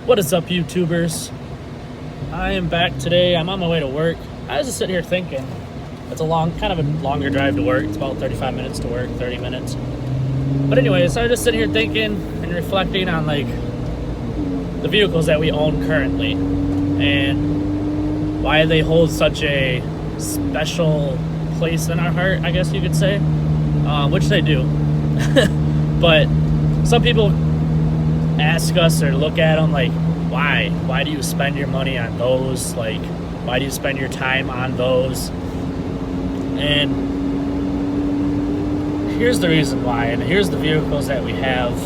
What is up, YouTubers? I am back today. I'm on my way to work. I was just sitting here thinking. It's a kind of a longer drive to work. It's about 35 minutes to work, 30 minutes. But anyways, I was just sitting here thinking and reflecting on like the vehicles that we own currently and why they hold such a special place in our heart, I guess you could say, which they do. But some people ask us or look at them like, why do you spend your money on those? Like, why do you spend your time on those? And here's the reason why, and here's the vehicles that we have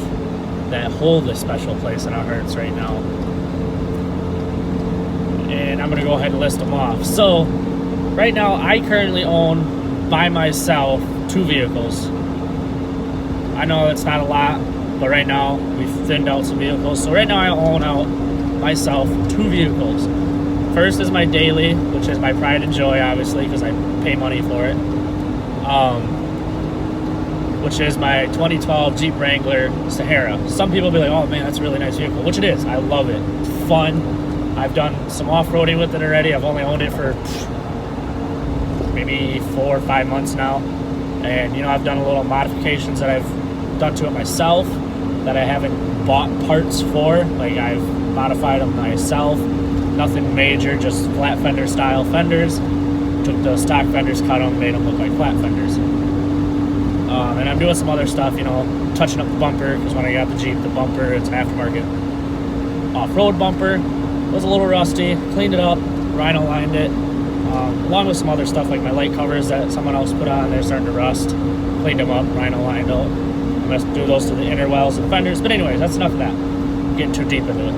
that hold a special place in our hearts right now. And I'm gonna go ahead and list them off. So right now I currently own by myself 2 vehicles. I know it's not a lot, but right now we've thinned out some vehicles. So right now I own out myself 2 vehicles. First is my daily, which is my pride and joy, obviously, because I pay money for it. Which is my 2012 Jeep Wrangler Sahara. Some people will be like, oh man, that's a really nice vehicle, which it is. I love it. It's fun. I've done some off-roading with it already. I've only owned it for maybe 4 or 5 months now. And you know, I've done a little modifications that I've done to it myself that I haven't bought parts for. Like, I've modified them myself. Nothing major, just flat fender style fenders. Took the stock fenders, cut them, made them look like flat fenders. And I'm doing some other stuff, you know, touching up the bumper, because when I got the Jeep, the bumper, it's an aftermarket off-road bumper. Was a little rusty, cleaned it up, rhino lined it, along with some other stuff like my light covers that someone else put on. They're starting to rust. Cleaned them up, rhino lined out. I'm going to do those to the inner wells and fenders. But anyways, that's enough of that. I'm getting too deep into it.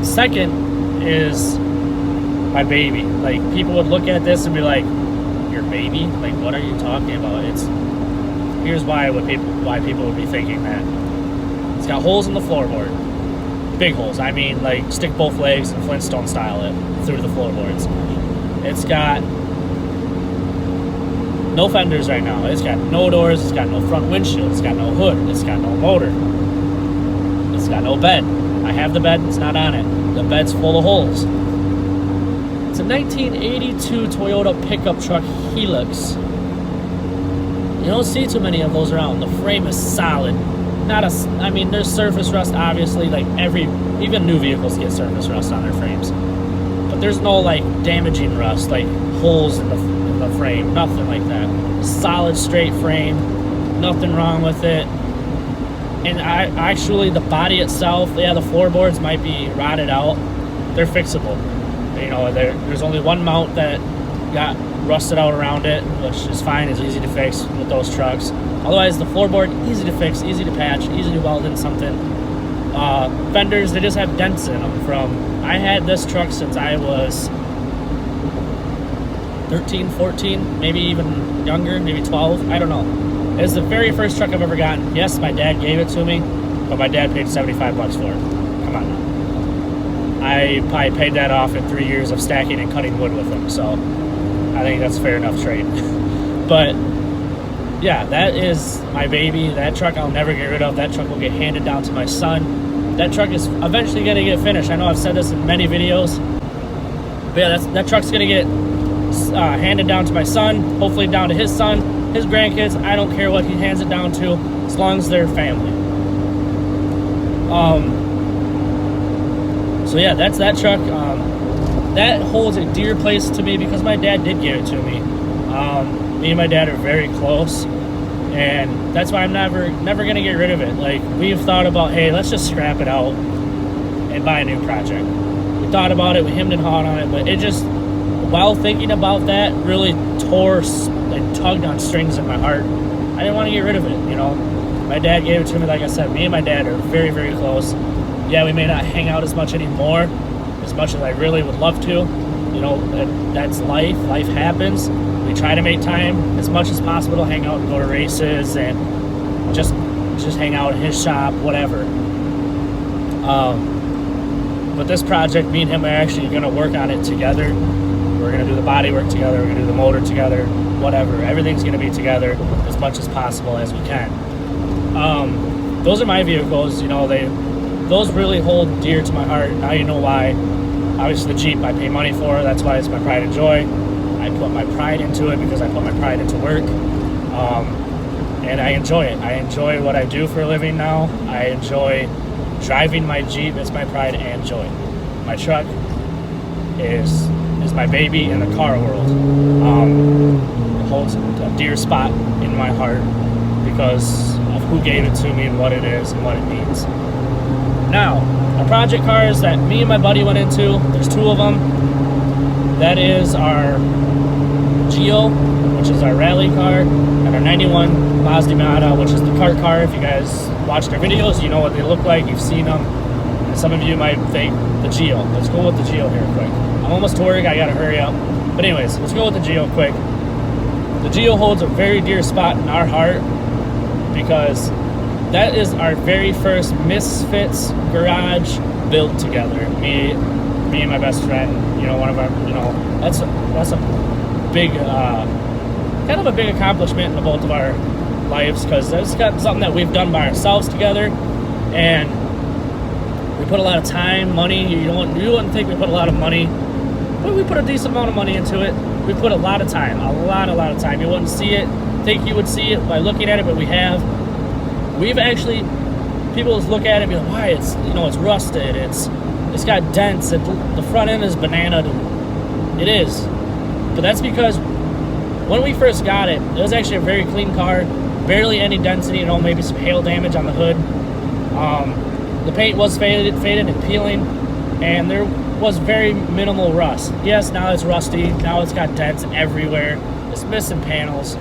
Second is my baby. Like, people would look at this and be like, your baby? Like, what are you talking about? Here's why people would be thinking that. It's got holes in the floorboard. Big holes. I mean, like, stick both legs and Flintstone style it through the floorboards. It's got no fenders right now. It's got no doors. It's got no front windshield. It's got no hood. It's got no motor. It's got no bed. I have the bed. It's not on it. The bed's full of holes. It's a 1982 Toyota pickup truck Helix. You don't see too many of those around. The frame is solid. I mean, there's surface rust, obviously. Like, even new vehicles get surface rust on their frames. But there's no, like, damaging rust, like holes in the frame, nothing like that. Solid, straight frame, nothing wrong with it. And the body itself, yeah, the floorboards might be rotted out. They're fixable. You know, there's only one mount that got rusted out around it, which is fine. It's easy to fix with those trucks. Otherwise, the floorboard, easy to fix, easy to patch, easy to weld in something. Fenders, they just have dents in them I had this truck since I was 13, 14, maybe even younger, maybe 12, I don't know. It was the very first truck I've ever gotten. Yes, my dad gave it to me, but my dad paid $75 for it. Come on now. I probably paid that off in 3 years of stacking and cutting wood with him, so I think that's a fair enough trade. But yeah, that is my baby. That truck I'll never get rid of. That truck will get handed down to my son. That truck is eventually going to get finished. I know I've said this in many videos, but yeah, that truck's going to get handed down to my son, hopefully down to his son, his grandkids. I don't care what he hands it down to, as long as they're family. So yeah, that's that truck. That holds a dear place to me because my dad did give it to me. Me and my dad are very close, and that's why I'm never gonna get rid of it. Like, we've thought about, hey, let's just scrap it out and buy a new project. We thought about it, we hemmed and hawed on it, but it just, while thinking about that, really tore and tugged on strings in my heart. I didn't want to get rid of it, you know. My dad gave it to me. Like I said, me and my dad are very, very close. Yeah, we may not hang out as much anymore, as much as I really would love to. You know, that's life. Life happens. We try to make time as much as possible to hang out and go to races and just hang out in his shop, whatever. But this project, me and him are actually going to work on it together. We're going to do the body work together. We're going to do the motor together, whatever. Everything's going to be together as much as possible as we can. Those are my vehicles. You know, those really hold dear to my heart. Now you know why. Obviously the Jeep I pay money for, that's why it's my pride and joy. I put my pride into it because I put my pride into work. And I enjoy it. I enjoy what I do for a living now. I enjoy driving my Jeep. It's my pride and joy. My truck is my baby in the car world. It holds a dear spot in my heart because of who gave it to me and what it is and what it means. Now, our project cars that me and my buddy went into, there's two of them. That is our Geo, which is our rally car, and our 91 Mazda Miata, which is the kart car. If you guys watched our videos, you know what they look like, you've seen them. And some of you might think the Geo. Let's go with the Geo here quick. I'm almost to work, I gotta hurry up. But anyways, let's go with the Geo quick. The Geo holds a very dear spot in our heart because that is our very first Misfits garage built together. Me and my best friend, one of our, that's a big, kind of a big accomplishment in both of our lives because that's something that we've done by ourselves together, and we put a lot of time, money. You wouldn't think we put a lot of money, but we put a decent amount of money into it. We put a lot of time, a lot of time. You wouldn't see it, think you would see it by looking at it, but we have. We've actually, people look at it and be like, why? It's, it's rusted, it's got dents, the front end is banana. It is. But that's because when we first got it, it was actually a very clean car, barely any density, maybe some hail damage on the hood. The paint was faded and peeling, and there was very minimal rust. Yes, now it's rusty, now it's got dents everywhere, it's missing panels.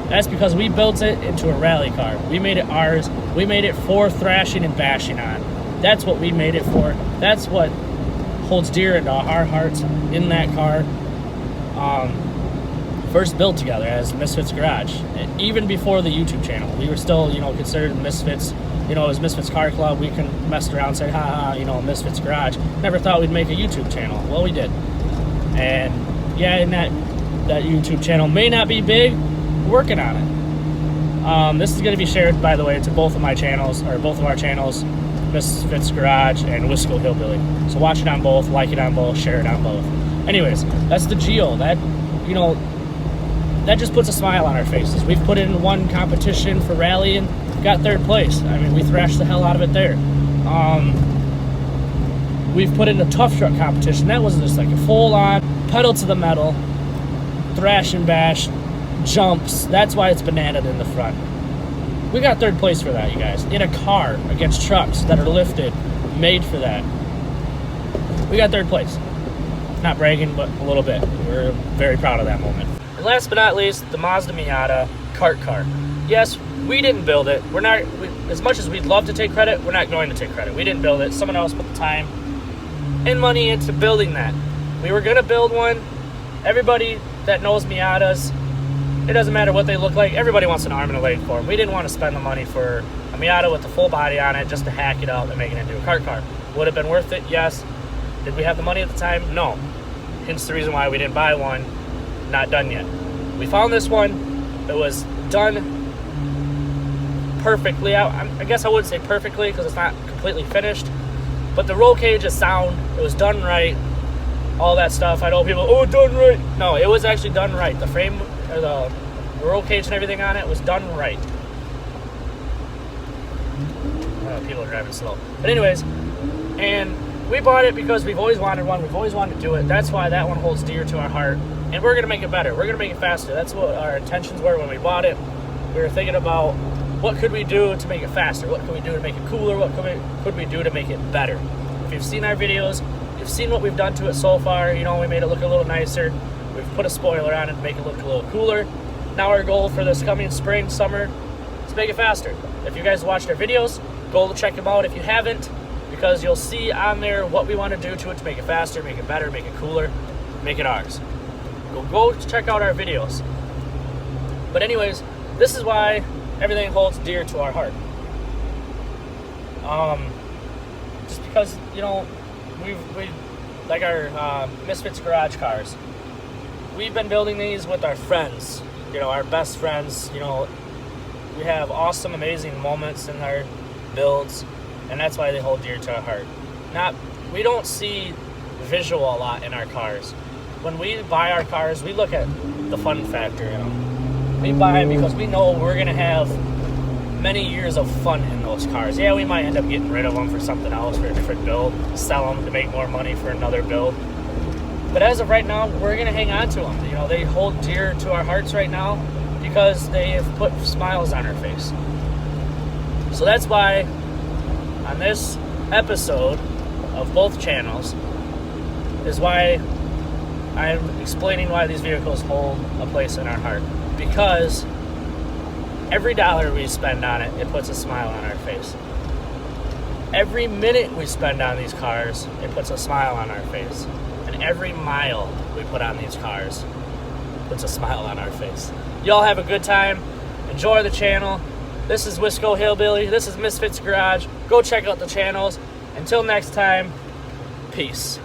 That's because we built it into a rally car. We made it ours. We made it for thrashing and bashing on. That's what we made it for. That's what holds dear into our hearts in that car. First built together as Misfits Garage. Even before the YouTube channel, we were still, considered Misfits. It was Misfits Car Club. We can mess around and say, Misfits Garage. Never thought we'd make a YouTube channel. Well, we did. And yeah, and that YouTube channel may not be big. Working on it. This is going to be shared, by the way, to both of my channels, or both of our channels, Misfits Garage and Wisco Hillbilly. So watch it on both, like it on both, share it on both. Anyways, that's the Geo. That, that just puts a smile on our faces. We've put in one competition for rallying, got third place. I mean, we thrashed the hell out of it there. We've put in a tough truck competition. That was just like a full-on pedal to the metal, thrash and bash, jumps. That's why it's bananaed in the front. We got third place for that, you guys, in a car against trucks that are lifted, made for that. We got third place. Not bragging, but a little bit. We're very proud of that moment. And last but not least, the Mazda Miata kart car. Yes, we didn't build it. As much as we'd love to take credit, we're not going to take credit. We didn't build it. Someone else put the time and money into building that. We were gonna build one. Everybody that knows Miatas, it doesn't matter what they look like. Everybody wants an arm and a leg for them. We didn't want to spend the money for a Miata with the full body on it just to hack it up and make it into a kart car. Would have been worth it? Yes. Did we have the money at the time? No. Hence the reason why we didn't buy one. Not done yet. We found this one. It was done perfectly. I guess I wouldn't say perfectly because it's not completely finished. But the roll cage is sound. It was done right. All that stuff. I know people, done right. No, it was actually done right. The frame, or the roll cage and everything on it was done right. People are driving slow. But anyways, and we bought it because we've always wanted one. We've always wanted to do it. That's why that one holds dear to our heart. And we're going to make it better. We're going to make it faster. That's what our intentions were when we bought it. We were thinking about what could we do to make it faster? What could we do to make it cooler? What could we do to make it better? If you've seen our videos, you've seen what we've done to it so far. We made it look a little nicer. We've put a spoiler on it to make it look a little cooler. Now our goal for this coming spring, summer, is to make it faster. If you guys watched our videos, go check them out if you haven't, because you'll see on there what we want to do to it to make it faster, make it better, make it cooler, make it ours. Go check out our videos. But anyways, this is why everything holds dear to our heart. Just because, we like our Misfits garage cars. We've been building these with our friends, our best friends. We have awesome, amazing moments in our builds. and that's why they hold dear to our heart. We don't see visual a lot in our cars. When we buy our cars, we look at the fun factor in them. We buy them because we know we're going to have many years of fun in those cars. Yeah, we might end up getting rid of them for something else, for a different build, sell them to make more money for another build. But as of right now, we're going to hang on to them. You know, they hold dear to our hearts right now because they have put smiles on our face. So that's why on this episode of both channels is why I'm explaining why these vehicles hold a place in our heart. Because every dollar we spend on it, it puts a smile on our face. Every minute we spend on these cars, it puts a smile on our face. And every mile we put on these cars puts a smile on our face. Y'all have a good time. Enjoy the channel. This is Wisco Hillbilly. This is Misfits Garage. Go check out the channels. Until next time, peace.